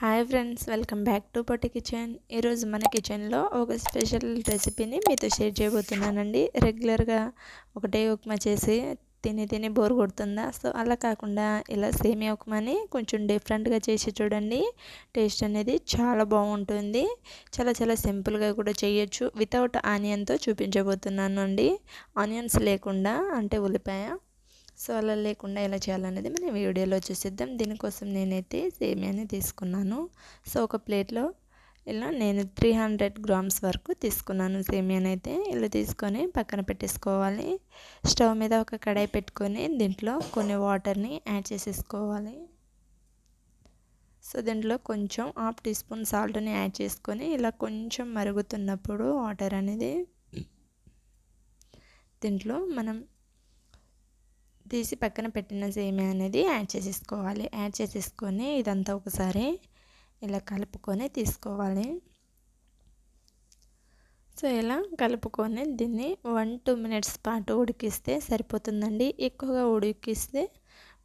Hi friends, welcome back to Potti kitchen. ఈరోజు మన కిచెన్లో ఒక స్పెషల్ రెసిపీని మీతో షేర్ చేయబోతున్నానండి. రెగ్యులర్గా ఒకటే ఉప్మా చేసి తిని తిని బోర్ కొడుతుందా? సో అలా కాకుండా ఇలా సేమియా ఉప్మాని కొంచెం డిఫరెంట్గా చేసి చూడండి. టేస్ట్ అనేది చాలా బాగుంటుంది. చాలా చాలా సింపుల్గా కూడా చేయొచ్చు. వితౌట్ ఆనియన్తో చూపించబోతున్నాను అండి. ఆనియన్స్ లేకుండా, అంటే ఉల్లిపాయ. సో అలా లేకుండా ఎలా చేయాలనేది మనం వీడియోలో చూసిద్దాం. దీనికోసం నేనైతే సేమియాని తీసుకున్నాను. సో ఒక ప్లేట్లో ఇలా నేను 300 గ్రామ్స్ వరకు తీసుకున్నాను సేమియాని. అయితే ఇలా తీసుకొని పక్కన పెట్టేసుకోవాలి. స్టవ్ మీద ఒక కడాయి పెట్టుకొని దీంట్లో కొన్ని వాటర్ని యాడ్ చేసేసుకోవాలి. సో దీంట్లో కొంచెం 1/2 టీ స్పూన్ సాల్ట్ని యాడ్ చేసుకొని ఇలా కొంచెం మరుగుతున్నప్పుడు వాటర్ అనేది దీంట్లో మనం తీసి పక్కన పెట్టిన సేమియా అనేది యాడ్ చేసేసుకోవాలి. యాడ్ చేసేసుకొని ఇదంతా ఒకసారి ఇలా కలుపుకొని తీసుకోవాలి. సో ఇలా కలుపుకొని దీన్ని 1-2 మినిట్స్ పాటు ఉడికిస్తే సరిపోతుందండి. ఎక్కువగా ఉడికిస్తే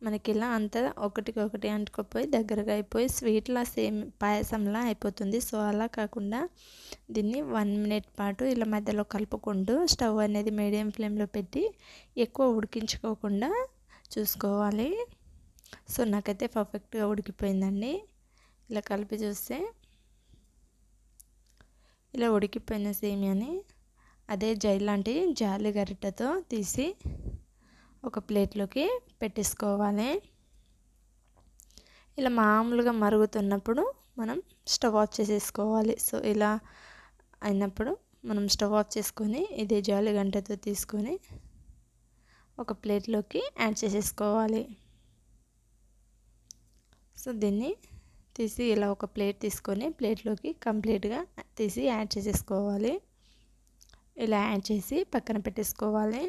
మనకి ఇలా అంతా ఒకటికొకటి అంటుకుపోయి దగ్గరగా అయిపోయి స్వీట్లా పాయసంలా అయిపోతుంది. సో అలా కాకుండా దీన్ని 1 మినిట్ పాటు ఇలా మధ్యలో కలుపుకుంటూ స్టవ్ అనేది మీడియం ఫ్లేమ్లో పెట్టి ఎక్కువ ఉడికించుకోకుండా చూసుకోవాలి. సో నాకైతే పర్ఫెక్ట్గా ఉడికిపోయిందండి. ఇలా కలిపి చూస్తే ఇలా ఉడికిపోయిన సేమియాని అదే లాంటి జాలి గరిటెతో తీసి ఒక ప్లేట్లోకి పెట్టేసుకోవాలి. ఇలా మామూలుగా మరుగుతున్నప్పుడు మనం స్టవ్ ఆఫ్ చేసేసుకోవాలి. సో ఇలా అయినప్పుడు మనం స్టవ్ ఆఫ్ చేసుకొని ఇదే జాలి గంటతో తీసుకొని ఒక ప్లేట్లోకి యాడ్ చేసేసుకోవాలి. సో దీన్ని తీసి ఇలా ఒక ప్లేట్ తీసుకొని ప్లేట్లోకి కంప్లీట్గా తీసి యాడ్ చేసేసుకోవాలి. ఇలా యాడ్ చేసి పక్కన పెట్టేసుకోవాలి.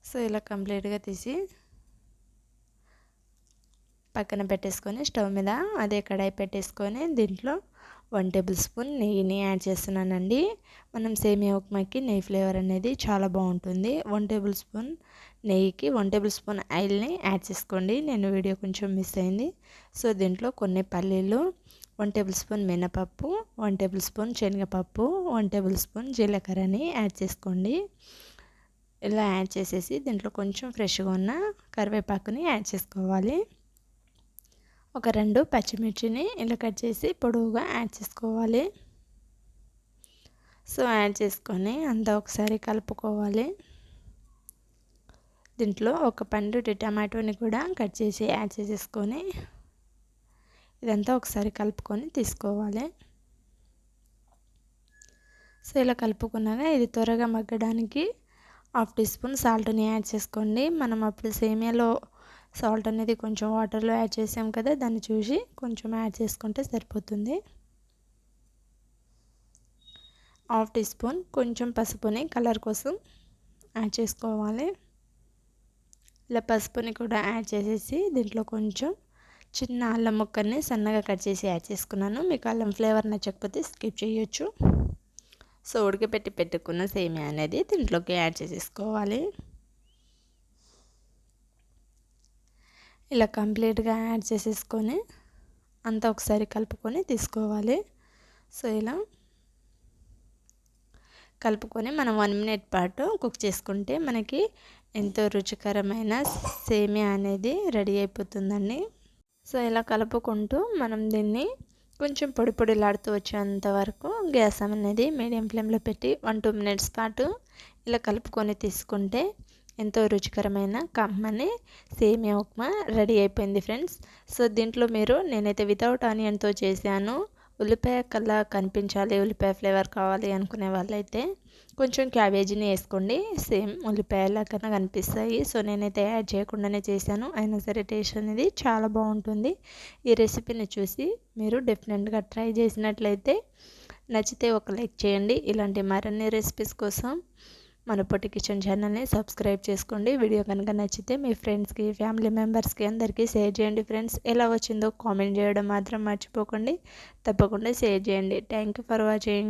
సో ఇలా కంప్లీట్గా తీసి పక్కన పెట్టేసుకొని స్టవ్ మీద అదే కడాయి పెట్టేసుకొని దీంట్లో 1 టేబుల్ స్పూన్ నెయ్యిని యాడ్ చేస్తున్నానండి. మనం సేమియా ఉప్మాకి నెయ్యి ఫ్లేవర్ అనేది చాలా బాగుంటుంది. 1 టేబుల్ స్పూన్ నెయ్యికి 1 టేబుల్ స్పూన్ ఆయిల్ని యాడ్ చేసుకోండి. నేను వీడియో కొంచెం మిస్ అయింది. సో దీంట్లో కొన్ని పల్లీలు, 1 టేబుల్ స్పూన్ మినపప్పు, 1 టేబుల్ స్పూన్ శనగపప్పు, 1 టేబుల్ స్పూన్ జీలకర్రని యాడ్ చేసుకోండి. ఇలా యాడ్ చేసేసి దీంట్లో కొంచెం ఫ్రెష్గా ఉన్న కరివేపాకుని యాడ్ చేసుకోవాలి. ఒక 2 పచ్చిమిర్చిని ఇలా కట్ చేసి పొడవుగా యాడ్ చేసుకోవాలి. సో యాడ్ చేసుకొని అంతా ఒకసారి కలుపుకోవాలి. దీంట్లో ఒక పండు టమాటోని కూడా కట్ చేసి యాడ్ చేసేసుకొని ఇదంతా ఒకసారి కలుపుకొని తీసుకోవాలి. సో ఇలా కలుపుకున్నాక ఇది త్వరగా మగ్గడానికి 1/2 టీ స్పూన్ సాల్ట్ని యాడ్ చేసుకోండి. మనం అప్పుడు సేమియాలో సాల్ట్ అనేది కొంచెం వాటర్లో యాడ్ చేసాం కదా, దాన్ని చూసి కొంచెం యాడ్ చేసుకుంటే సరిపోతుంది. 1/2 టీ స్పూన్ కొంచెం పసుపుని కలర్ కోసం యాడ్ చేసుకోవాలి. ఇలా పసుపుని కూడా యాడ్ చేసేసి దీంట్లో కొంచెం చిన్న అల్లం ముక్కని సన్నగా కట్ చేసి యాడ్ చేసుకున్నాను. మీకు అల్లం ఫ్లేవర్ నచ్చకపోతే స్కిప్ చేయొచ్చు. సో ఉడకపెట్టి పెట్టుకున్న సేమియా అనేది దీంట్లోకి యాడ్ చేసేసుకోవాలి. ఇలా కంప్లీట్గా యాడ్ చేసేసుకొని అంతా ఒకసారి కలుపుకొని తీసుకోవాలి. సో ఇలా కలుపుకొని మనం 1 మినిట్ పాటు కుక్ చేసుకుంటే మనకి ఎంతో రుచికరమైన సేమియా అనేది రెడీ అయిపోతుందండి. సో ఇలా కలుపుకుంటూ మనం దీన్ని కొంచెం పొడి పొడిలాడుతూ వచ్చేంత వరకు గ్యాస్ అనేది మీడియం ఫ్లేమ్లో పెట్టి 1-2 మినిట్స్ పాటు ఇలా కలుపుకొని తీసుకుంటే ఎంతో రుచికరమైన కమ్మని సేమియా ఉప్మా రెడీ అయిపోయింది ఫ్రెండ్స్. సో దీంట్లో నేనైతే వితౌట్ ఆనియన్తో చేశాను. ఉల్లిపాయ కల్లా కనిపించాలి, ఉల్లిపాయ ఫ్లేవర్ కావాలి అనుకునే వాళ్ళైతే కొంచెం క్యాబేజీని వేసుకోండి. సేమ్ ఉల్లిపాయలా కన్నా కనిపిస్తాయి. సో నేనైతే యాడ్ చేయకుండానే చేశాను. అయినా సరే టేస్ట్ అనేది చాలా బాగుంటుంది. ఈ రెసిపీని చూసి మీరు డెఫినెట్గా ట్రై చేసినట్లయితే నచ్చితే ఒక లైక్ చేయండి. ఇలాంటి మరిన్ని రెసిపీస్ కోసం మన పొట్టి కిచెన్ ఛానల్ని సబ్స్క్రైబ్ చేసుకోండి. వీడియో కనుక నచ్చితే మీ ఫ్రెండ్స్కి, ఫ్యామిలీ మెంబర్స్కి అందరికీ షేర్ చేయండి ఫ్రెండ్స్. ఎలా వచ్చిందో కామెంట్ చేయడం మాత్రం మర్చిపోకండి. తప్పకుండా షేర్ చేయండి. Thank you for watching.